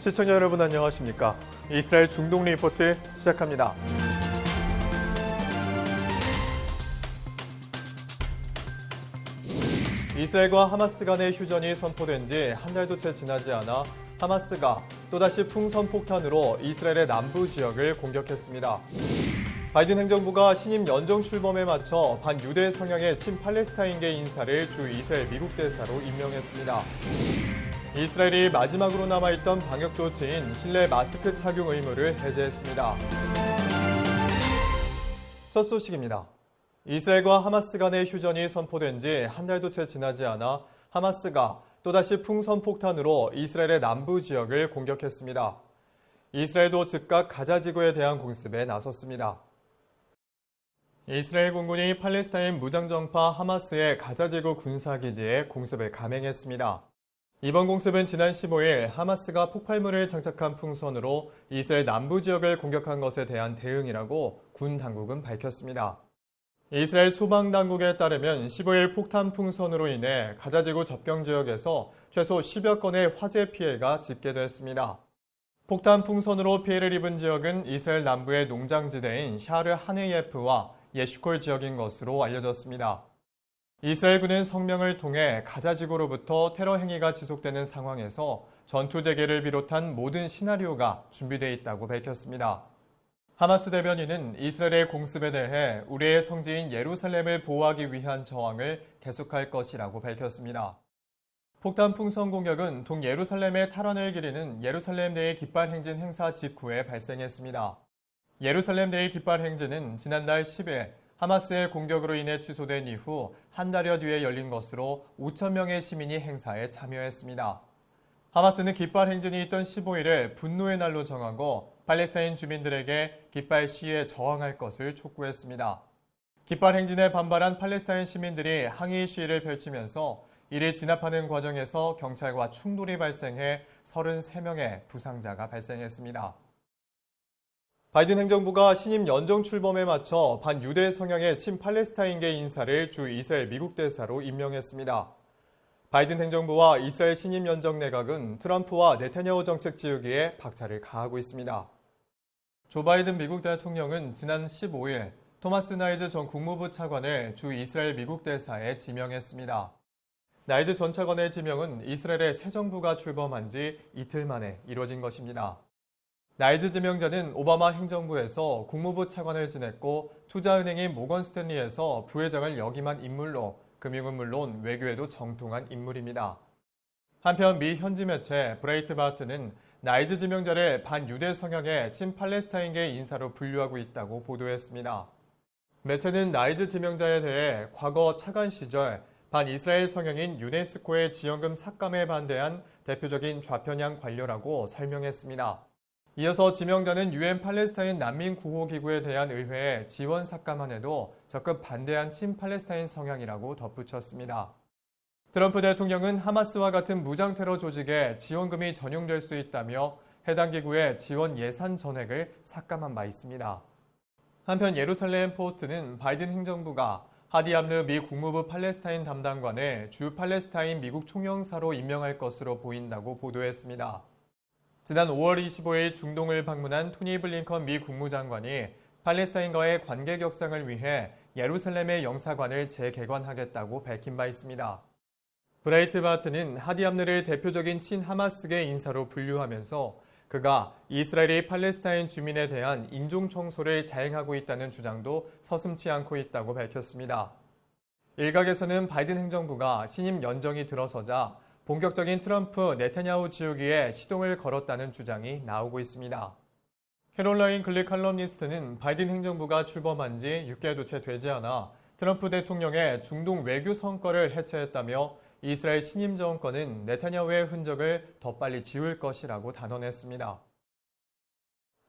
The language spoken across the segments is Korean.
시청자 여러분 안녕하십니까? 이스라엘 중동 리포트 시작합니다. 이스라엘과 하마스 간의 휴전이 선포된 지 한 달도 채 지나지 않아 하마스가 또다시 풍선폭탄으로 이스라엘의 남부 지역을 공격했습니다. 바이든 행정부가 신임 연정 출범에 맞춰 반유대 성향의 친팔레스타인계 인사를 주 이스라엘 미국 대사로 임명했습니다. 이스라엘이 마지막으로 남아있던 방역 조치인 실내 마스크 착용 의무를 해제했습니다. 첫 소식입니다. 이스라엘과 하마스 간의 휴전이 선포된 지 한 달도 채 지나지 않아 하마스가 또다시 풍선폭탄으로 이스라엘의 남부 지역을 공격했습니다. 이스라엘도 즉각 가자 지구에 대한 공습에 나섰습니다. 이스라엘 공군이 팔레스타인 무장정파 하마스의 가자지구 군사기지에 공습을 감행했습니다. 이번 공습은 지난 15일 하마스가 폭발물을 장착한 풍선으로 이스라엘 남부 지역을 공격한 것에 대한 대응이라고 군 당국은 밝혔습니다. 이스라엘 소방당국에 따르면 15일 폭탄 풍선으로 인해 가자지구 접경 지역에서 최소 10여 건의 화재 피해가 집계됐습니다. 폭탄 풍선으로 피해를 입은 지역은 이스라엘 남부의 농장지대인 샤르 하네예프와 예시콜 지역인 것으로 알려졌습니다. 이스라엘군은 성명을 통해 가자지구로부터 테러 행위가 지속되는 상황에서 전투 재개를 비롯한 모든 시나리오가 준비되어 있다고 밝혔습니다. 하마스 대변인은 이스라엘의 공습에 대해 우리의 성지인 예루살렘을 보호하기 위한 저항을 계속할 것이라고 밝혔습니다. 폭탄 풍선 공격은 동예루살렘의 탈환을 기리는 예루살렘 데이 깃발 행진 행사 직후에 발생했습니다. 예루살렘 데이 깃발 행진은 지난달 10일 하마스의 공격으로 인해 취소된 이후 한 달여 뒤에 열린 것으로 5천 명의 시민이 행사에 참여했습니다. 하마스는 깃발 행진이 있던 15일을 분노의 날로 정하고 팔레스타인 주민들에게 깃발 시위에 저항할 것을 촉구했습니다. 깃발 행진에 반발한 팔레스타인 시민들이 항의 시위를 펼치면서 이를 진압하는 과정에서 경찰과 충돌이 발생해 33명의 부상자가 발생했습니다. 바이든 행정부가 신임 연정 출범에 맞춰 반유대 성향의 친팔레스타인계 인사를 주 이스라엘 미국 대사로 임명했습니다. 바이든 행정부와 이스라엘 신임 연정 내각은 트럼프와 네타냐후 정책 지우기에 박차를 가하고 있습니다. 조 바이든 미국 대통령은 지난 15일 토마스 나이즈 전 국무부 차관을 주 이스라엘 미국 대사에 지명했습니다. 나이즈 전 차관의 지명은 이스라엘의 새 정부가 출범한 지 이틀 만에 이뤄진 것입니다. 나이즈 지명자는 오바마 행정부에서 국무부 차관을 지냈고 투자은행인 모건 스탠리에서 부회장을 역임한 인물로 금융은 물론 외교에도 정통한 인물입니다. 한편 미 현지 매체 브레이트바트는 나이즈 지명자를 반유대 성향의 친팔레스타인계 인사로 분류하고 있다고 보도했습니다. 매체는 나이즈 지명자에 대해 과거 차관 시절 반이스라엘 성향인 유네스코의 지원금 삭감에 반대한 대표적인 좌편향 관료라고 설명했습니다. 이어서 지명자는 UN 팔레스타인 난민 구호기구에 대한 의회에 지원 삭감한 해도 적극 반대한 친팔레스타인 성향이라고 덧붙였습니다. 트럼프 대통령은 하마스와 같은 무장테러 조직에 지원금이 전용될 수 있다며 해당 기구의 지원 예산 전액을 삭감한 바 있습니다. 한편 예루살렘 포스트는 바이든 행정부가 하디 암르 미 국무부 팔레스타인 담당관을 주 팔레스타인 미국 총영사로 임명할 것으로 보인다고 보도했습니다. 지난 5월 25일 중동을 방문한 토니 블링컨 미 국무장관이 팔레스타인과의 관계 격상을 위해 예루살렘의 영사관을 재개관하겠다고 밝힌 바 있습니다. 브레이트바트는 하디 암르를 대표적인 친하마스계 인사로 분류하면서 그가 이스라엘이 팔레스타인 주민에 대한 인종 청소를 자행하고 있다는 주장도 서슴지 않고 있다고 밝혔습니다. 일각에서는 바이든 행정부가 신임 연정이 들어서자 본격적인 트럼프 네타냐후 지우기에 시동을 걸었다는 주장이 나오고 있습니다. 캐롤라인 글리 칼럼니스트는 바이든 행정부가 출범한 지 6개월도 채 되지 않아 트럼프 대통령의 중동 외교 성과를 해체했다며 이스라엘 신임 정권은 네타냐후의 흔적을 더 빨리 지울 것이라고 단언했습니다.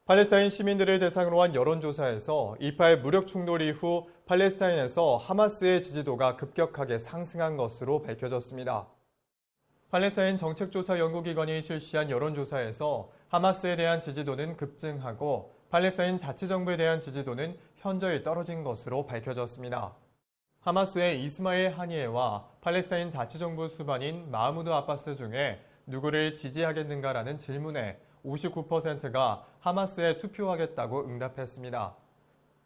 팔레스타인 시민들을 대상으로 한 여론조사에서 2.8 무력 충돌 이후 팔레스타인에서 하마스의 지지도가 급격하게 상승한 것으로 밝혀졌습니다. 팔레스타인 정책조사 연구기관이 실시한 여론조사에서 하마스에 대한 지지도는 급증하고 팔레스타인 자치정부에 대한 지지도는 현저히 떨어진 것으로 밝혀졌습니다. 하마스의 이스마일 하니에와 팔레스타인 자치정부 수반인 마흐무드 아바스 중에 누구를 지지하겠는가라는 질문에 59%가 하마스에 투표하겠다고 응답했습니다.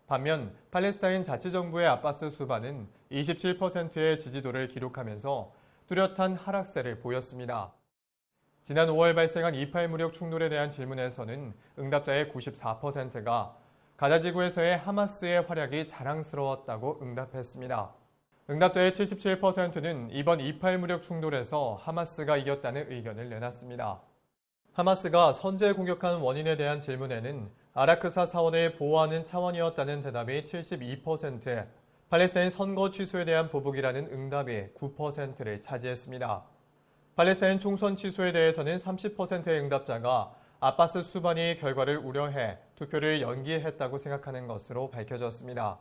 반면 팔레스타인 자치정부의 아바스 수반은 27%의 지지도를 기록하면서 뚜렷한 하락세를 보였습니다. 지난 5월 발생한 이팔 무력 충돌에 대한 질문에서는 응답자의 94%가 가자 지구에서의 하마스의 활약이 자랑스러웠다고 응답했습니다. 응답자의 77%는 이번 이팔 무력 충돌에서 하마스가 이겼다는 의견을 내놨습니다. 하마스가 선제 공격한 원인에 대한 질문에는 아라크사 사원을 보호하는 차원이었다는 대답이 72%, 팔레스타인 선거 취소에 대한 보복이라는 응답이 9%를 차지했습니다. 팔레스타인 총선 취소에 대해서는 30%의 응답자가 아바스 수반이 결과를 우려해 투표를 연기했다고 생각하는 것으로 밝혀졌습니다.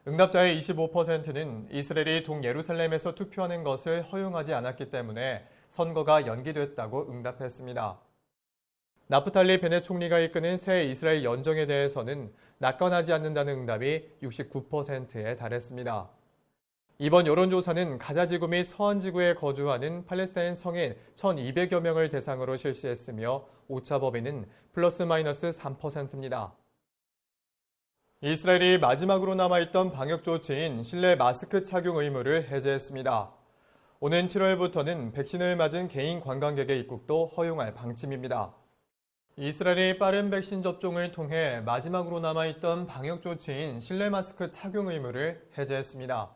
응답자의 25%는 이스라엘이 동예루살렘에서 투표하는 것을 허용하지 않았기 때문에 선거가 연기됐다고 응답했습니다. 나프탈리 베넷 총리가 이끄는 새 이스라엘 연정에 대해서는 낙관하지 않는다는 응답이 69%에 달했습니다. 이번 여론조사는 가자지구 및 서안지구에 거주하는 팔레스타인 성인 1,200여 명을 대상으로 실시했으며 오차범위는 플러스 마이너스 3%입니다. 이스라엘이 마지막으로 남아있던 방역 조치인 실내 마스크 착용 의무를 해제했습니다. 오는 7월부터는 백신을 맞은 개인 관광객의 입국도 허용할 방침입니다. 이스라엘이 빠른 백신 접종을 통해 마지막으로 남아있던 방역 조치인 실내 마스크 착용 의무를 해제했습니다.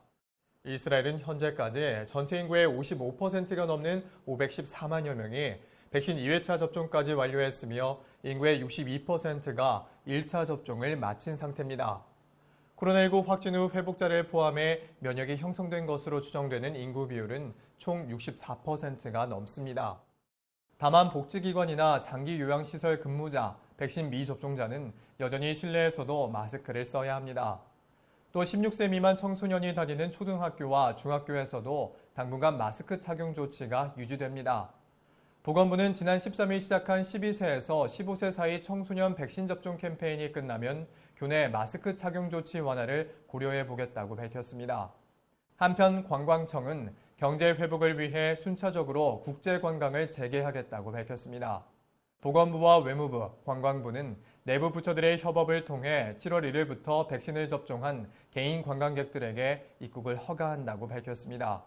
이스라엘은 현재까지 전체 인구의 55%가 넘는 514만여 명이 백신 2회차 접종까지 완료했으며 인구의 62%가 1차 접종을 마친 상태입니다. 코로나19 확진 후 회복자를 포함해 면역이 형성된 것으로 추정되는 인구 비율은 총 64%가 넘습니다. 다만 복지기관이나 장기 요양시설 근무자, 백신 미접종자는 여전히 실내에서도 마스크를 써야 합니다. 또 16세 미만 청소년이 다니는 초등학교와 중학교에서도 당분간 마스크 착용 조치가 유지됩니다. 보건부는 지난 13일 시작한 12세에서 15세 사이 청소년 백신 접종 캠페인이 끝나면 교내 마스크 착용 조치 완화를 고려해 보겠다고 밝혔습니다. 한편 관광청은 경제 회복을 위해 순차적으로 국제 관광을 재개하겠다고 밝혔습니다. 보건부와 외무부, 관광부는 내부 부처들의 협업을 통해 7월 1일부터 백신을 접종한 개인 관광객들에게 입국을 허가한다고 밝혔습니다.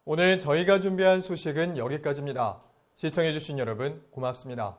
오늘 저희가 준비한 소식은 여기까지입니다. 시청해주신 여러분 고맙습니다.